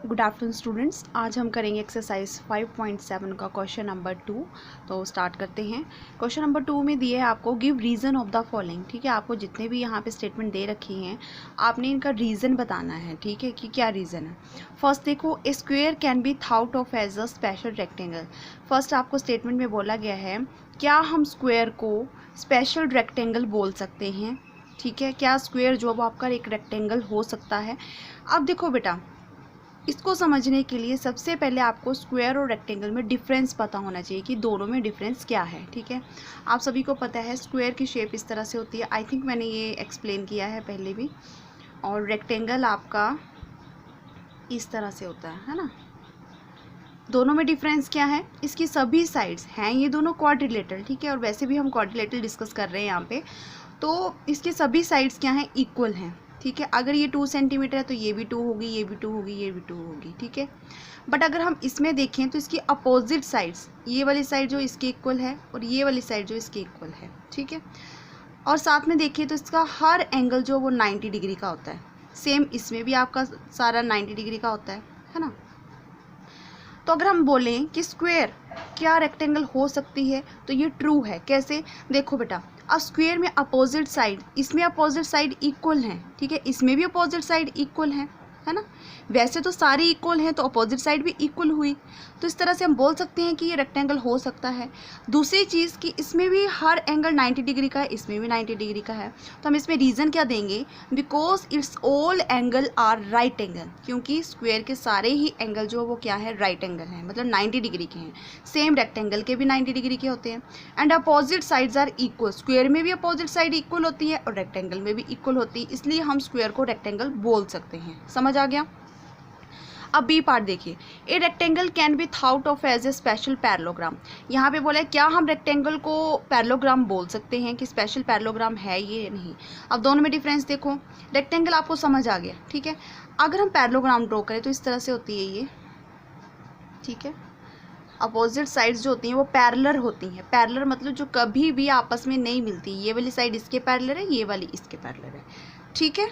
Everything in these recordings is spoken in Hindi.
Good afternoon students. आज हम करेंगे एक्सरसाइज 5.7 का क्वेश्चन नंबर 2। तो स्टार्ट करते हैं। क्वेश्चन नंबर 2 में दिए है आपको give reason of the following. ठीक है, आपको जितने भी यहाँ पे स्टेटमेंट दे रखी हैं आपने इनका रीज़न बताना है। ठीक है, कि क्या रीज़न है। फर्स्ट देखो, a square can be thought of as a special rectangle. First आपको स्टेटमेंट में बोला गया है क्या हम स्क्वेयर को स्पेशल रेक्टेंगल बोल सकते हैं। ठीक है, क्या स्क्वेयर जो वो आपका एक रेक्टेंगल हो सकता है। अब देखो बेटा, इसको समझने के लिए सबसे पहले आपको स्क्वायर और रेक्टेंगल में डिफरेंस पता होना चाहिए कि दोनों में डिफरेंस क्या है। ठीक है, आप सभी को पता है स्क्वायर की शेप इस तरह से होती है। आई थिंक मैंने ये एक्सप्लेन किया है पहले भी। और रेक्टेंगल आपका इस तरह से होता है ना। दोनों में डिफरेंस क्या है, इसकी सभी साइड्स हैं ये दोनों क्वाड्रिलेटरल। ठीक है, और वैसे भी हम क्वाड्रिलेटरल डिस्कस कर रहे हैं यहाँ पे। तो इसके सभी साइड्स क्या हैं, इक्वल हैं। ठीक है, अगर ये 2 सेंटीमीटर है तो ये भी 2 होगी, ये भी 2 होगी, ये भी 2 होगी। ठीक है, बट अगर हम इसमें देखें तो इसकी अपोजिट साइड्स, ये वाली साइड जो इसके इक्वल है और ये वाली साइड जो इसके इक्वल है। ठीक है, और साथ में देखिए तो इसका हर एंगल जो वो 90 डिग्री का होता है। सेम इसमें भी आपका सारा 90 डिग्री का होता है ना। तो अगर हम बोलें कि स्क्वायर क्या रेक्टेंगल हो सकती है तो ये ट्रू है। कैसे, देखो बेटा, अब स्क्वायर में अपोजिट साइड, इसमें अपोजिट साइड इक्वल हैं। ठीक है, इसमें भी अपोजिट साइड इक्वल है ना। वैसे तो सारी इक्वल हैं तो अपोजिट साइड भी इक्वल हुई, तो इस तरह से हम बोल सकते हैं कि ये रेक्टेंगल हो सकता है। दूसरी चीज़ कि इसमें भी हर एंगल 90 डिग्री का है, इसमें भी 90 डिग्री का है। तो हम इसमें रीज़न क्या देंगे, because it's all angle are right angle. क्योंकि स्क्वायर के सारे ही एंगल जो वो क्या है, राइट एंगल हैं, मतलब 90 डिग्री के हैं। सेम रेक्टेंगल के भी 90 डिग्री के होते हैं। And opposite sides are equal, square में भी अपोजिट साइड इक्वल होती है और रेक्टेंगल में भी इक्वल होती है, इसलिए हम स्क्वायर को रेक्टेंगल बोल सकते हैं। समझ आ गया। अब बी पार्ट देखिए, a rectangle can be thought of as a special parallelogram. यहाँ पे बोला है क्या हम रेक्टेंगल को पैरेललोग्राम बोल सकते हैं कि स्पेशल पैरेललोग्राम है ये नहीं। अब दोनों में डिफरेंस देखो, रेक्टेंगल आपको समझ आ गया। ठीक है, अगर हम पैरेललोग्राम ड्रॉ करें तो इस तरह से होती है ये। ठीक है, अपोजिट साइड्स जो होती हैं वो पैरेलल होती हैं। पैरेलल मतलब जो कभी भी आपस में नहीं मिलती। ये वाली साइड इसके पैरेलल है, ये वाली इसके पैरेलल है। ठीक है,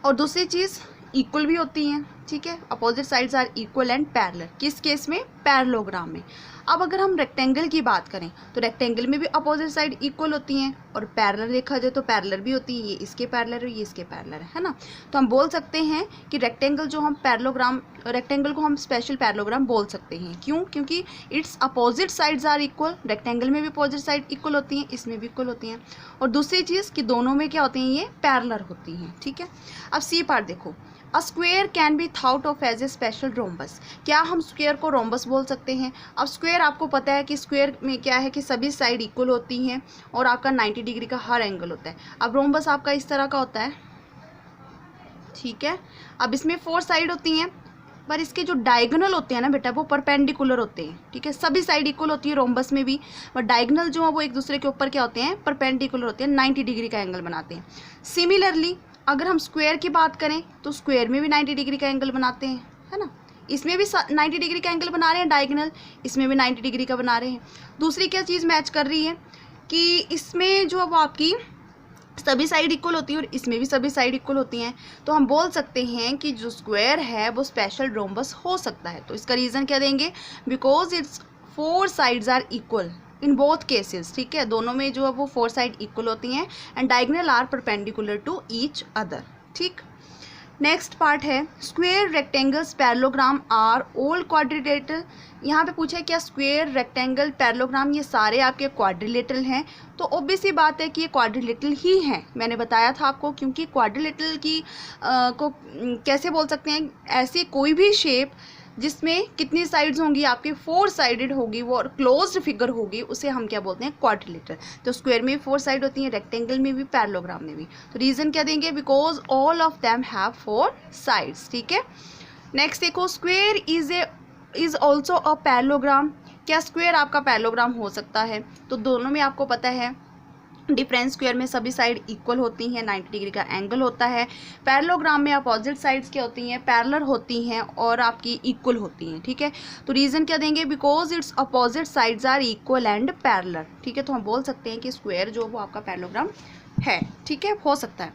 और दूसरी चीज़ इक्वल भी होती हैं। ठीक है, opposite sides are equal and parallel. किस केस में, पैरेललोग्राम में। अब अगर हम रेक्टेंगल की बात करें तो रेक्टेंगल में भी अपोजिट साइड इक्वल होती हैं और पैरेलल देखा जाए तो पैरेलल भी होती है। ये इसके पैरेलल है, ये इसके पैरेलल है ना। तो हम बोल सकते हैं कि रेक्टेंगल जो हम पैरेललोग्राम, रेक्टेंगल को हम स्पेशल पैरेललोग्राम बोल सकते हैं। क्यों, क्योंकि it's opposite sides are equal. Rectangle में भी अपोजिट साइड इक्वल होती हैं, इसमें भी इक्वल होती हैं। और दूसरी चीज़ कि दोनों में क्या होती हैं, ये पैरेलल होती हैं। ठीक है, अब सी पार्ट देखो, a square can be thought of as a special rhombus. क्या हम स्क्वेयर को रोम्बस बोल सकते हैं। अब स्क्वेयर आपको पता है कि स्क्वेयर में क्या है कि सभी साइड इक्वल होती हैं और आपका 90 डिग्री का हर एंगल होता है। अब रोम्बस आपका इस तरह का होता है। ठीक है, अब इसमें 4 साइड होती हैं पर इसके जो डायगोनल होते हैं ना बेटा वो परपेंडिकुलर होते हैं। ठीक है, सभी साइड इक्वल होती है रोम्बस में भी, बट डायगोनल जो है वो एक दूसरे के ऊपर क्या होते हैं, परपेंडिकुलर होते हैं, 90 डिग्री का एंगल बनाते हैं। सिमिलरली अगर हम स्क्वायर की बात करें तो स्क्वायर में भी 90 डिग्री का एंगल बनाते हैं, है ना। इसमें भी 90 डिग्री का एंगल बना रहे हैं डायगोनल, इसमें भी 90 डिग्री का बना रहे हैं। दूसरी क्या चीज़ मैच कर रही है कि इसमें जो अब आपकी सभी साइड इक्वल होती है और इसमें भी सभी साइड इक्वल होती हैं। तो हम बोल सकते हैं कि जो स्क्वायर है वो स्पेशल रोम्बस हो सकता है। तो इसका रीज़न क्या देंगे, because it's 4 sides are equal in both cases. ठीक है, दोनों में जो है वो 4 साइड इक्वल होती हैं and diagonal are perpendicular to each other. ठीक, नेक्स्ट पार्ट है square rectangles parallelogram are all quadrilateral. यहाँ पे पूछा है क्या स्क्वेयर रेक्टेंगल पैरेललोग्राम ये सारे आपके क्वाड्रिलेटरल हैं। तो ऑब्वियस सी बात है कि ये क्वाड्रिलेटरल ही हैं। मैंने बताया था आपको, क्योंकि क्वाड्रिलेटरल की को कैसे बोल सकते हैं, ऐसी कोई भी शेप जिसमें कितनी साइड्स होंगी आपकी, 4 साइडेड होगी वो और क्लोज्ड फिगर होगी, उसे हम क्या बोलते हैं, क्वाड्रिलेटरल। तो स्क्वायर में भी 4 साइड होती हैं, रेक्टेंगल में भी, पैरेललोग्राम में भी। तो रीज़न क्या देंगे, because all of them have 4 sides. ठीक है, नेक्स्ट देखो, square is also a parallelogram. क्या स्क्वायर आपका पैरेललोग्राम हो सकता है। तो दोनों में आपको पता है डिफरेंस, स्क्वायर में सभी साइड इक्वल होती हैं, 90 डिग्री का एंगल होता है। पैरेललोग्राम में अपोजिट साइड्स क्या होती हैं, पैरेलल होती हैं और आपकी इक्वल होती हैं। ठीक है, तो रीज़न क्या देंगे, because it's opposite sides are equal and parallel. ठीक है, तो हम बोल सकते हैं कि स्क्वायर जो वो आपका पैरेललोग्राम है। ठीक है, हो सकता है।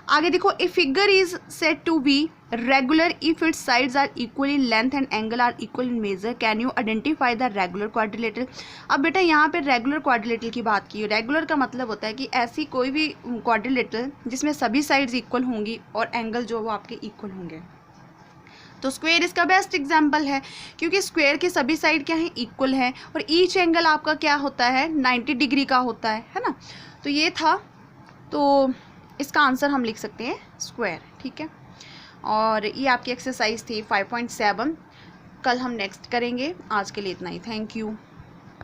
आगे देखो, a figure is said to be regular if its sides are equal in length and angle are equal in measure, can you identify the regular quadrilateral. अब बेटा यहाँ पे रेगुलर क्वाड्रिलेटरल की बात की। रेगुलर का मतलब होता है कि ऐसी कोई भी क्वाड्रिलेटरल जिसमें सभी साइड्स इक्वल होंगी और एंगल जो वो आपके इक्वल होंगे। तो स्क्वायर इसका बेस्ट एग्जाम्पल है, क्योंकि स्क्वायर के सभी साइड क्या है, इक्वल है, और ईच एंगल आपका क्या होता है, 90 डिग्री का होता है ना। तो ये था, तो इसका आंसर हम लिख सकते हैं स्क्वायर, ठीक है। और ये आपकी एक्सरसाइज थी 5.7। कल हम नेक्स्ट करेंगे। आज के लिए इतना ही। Thank you.